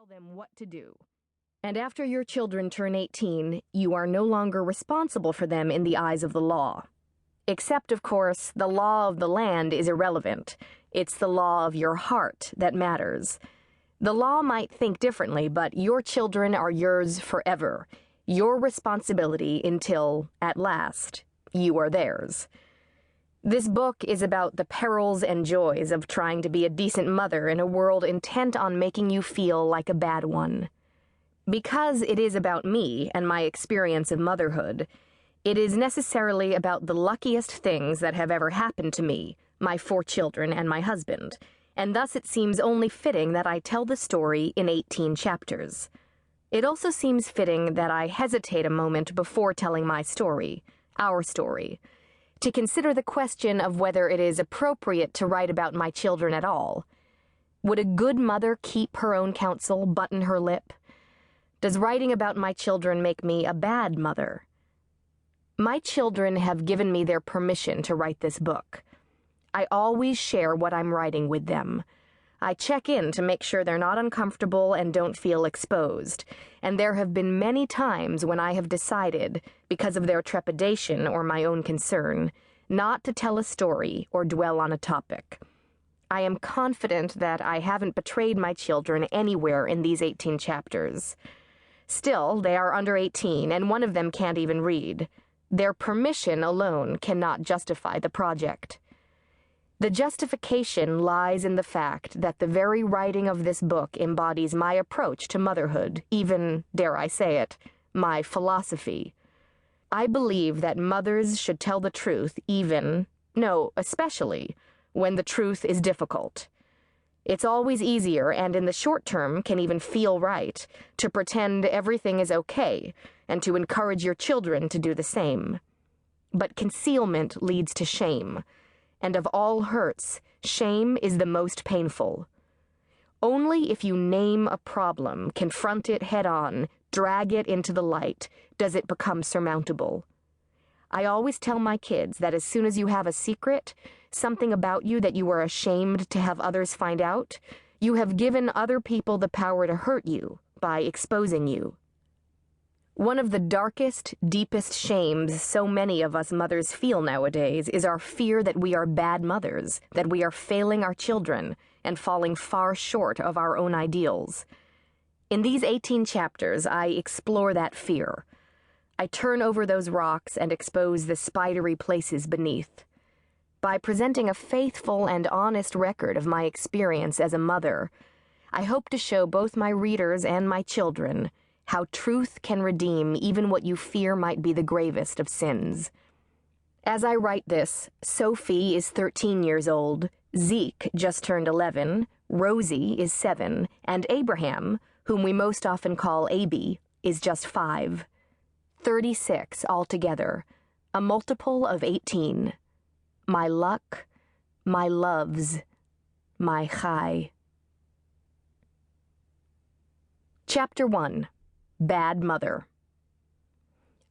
tell them what to do. And after your children turn 18, you are no longer responsible for them in the eyes of the law. Except, of course, the law of the land is irrelevant. It's the law of your heart that matters. The law might think differently, but your children are yours forever. Your responsibility until, at last, you are theirs. This book is about the perils and joys of trying to be a decent mother in a world intent on making you feel like a bad one. Because it is about me and my experience of motherhood, it is necessarily about the luckiest things that have ever happened to me, my 4 children, and my husband, and thus it seems only fitting that I tell the story in 18 chapters. It also seems fitting that I hesitate a moment before telling my story, our story, to consider the question of whether it is appropriate to write about my children at all. Would a good mother keep her own counsel, button her lip? Does writing about my children make me a bad mother? My children have given me their permission to write this book. I always share what I'm writing with them. I check in to make sure they're not uncomfortable and don't feel exposed, and there have been many times when I have decided, because of their trepidation or my own concern, not to tell a story or dwell on a topic. I am confident that I haven't betrayed my children anywhere in these 18 chapters. Still, they are under 18, and one of them can't even read. Their permission alone cannot justify the project. The justification lies in the fact that the very writing of this book embodies my approach to motherhood, even, dare I say it, my philosophy. I believe that mothers should tell the truth especially, when the truth is difficult. It's always easier, and in the short term can even feel right, to pretend everything is okay, and to encourage your children to do the same. But concealment leads to shame. And of all hurts, shame is the most painful. Only if you name a problem, confront it head-on, drag it into the light, does it become surmountable. I always tell my kids that as soon as you have a secret, something about you that you are ashamed to have others find out, you have given other people the power to hurt you by exposing you. One of the darkest, deepest shames so many of us mothers feel nowadays is our fear that we are bad mothers, that we are failing our children and falling far short of our own ideals. In these 18 chapters, I explore that fear. I turn over those rocks and expose the spidery places beneath. By presenting a faithful and honest record of my experience as a mother, I hope to show both my readers and my children how truth can redeem even what you fear might be the gravest of sins. As I write this, Sophie is 13 years old, Zeke just turned 11, Rosie is 7, and Abraham, whom we most often call Abby, is just 5. 36 altogether, a multiple of 18. My luck, my loves, my chai. Chapter 1. Bad Mother.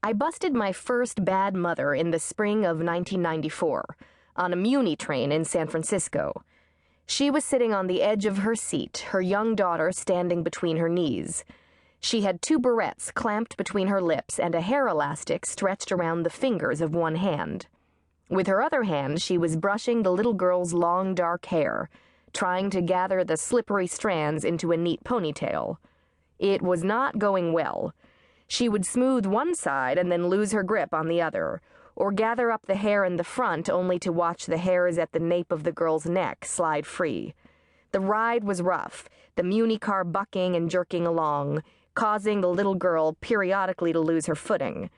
I busted my first bad mother in the spring of 1994 on a Muni train in San Francisco. She was sitting on the edge of her seat, her young daughter standing between her knees. She had 2 barrettes clamped between her lips and a hair elastic stretched around the fingers of one hand. With her other hand, she was brushing the little girl's long dark hair, trying to gather the slippery strands into a neat ponytail. It was not going well. She would smooth one side and then lose her grip on the other, or gather up the hair in the front only to watch the hairs at the nape of the girl's neck slide free. The ride was rough, the Muni car bucking and jerking along, causing the little girl periodically to lose her footing.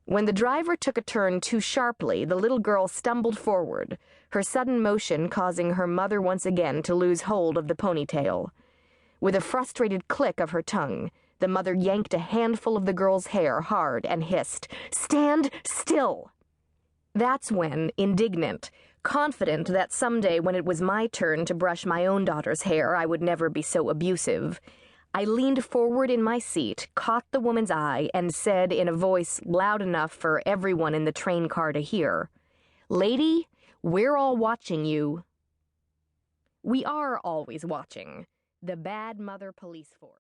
When the driver took a turn too sharply, the little girl stumbled forward, her sudden motion causing her mother once again to lose hold of the ponytail. With a frustrated click of her tongue, the mother yanked a handful of the girl's hair hard and hissed, "Stand still!" That's when, indignant, confident that someday when it was my turn to brush my own daughter's hair I would never be so abusive, I leaned forward in my seat, caught the woman's eye, and said in a voice loud enough for everyone in the train car to hear, "Lady, we're all watching you." We are always watching. The Bad Mother Police Force.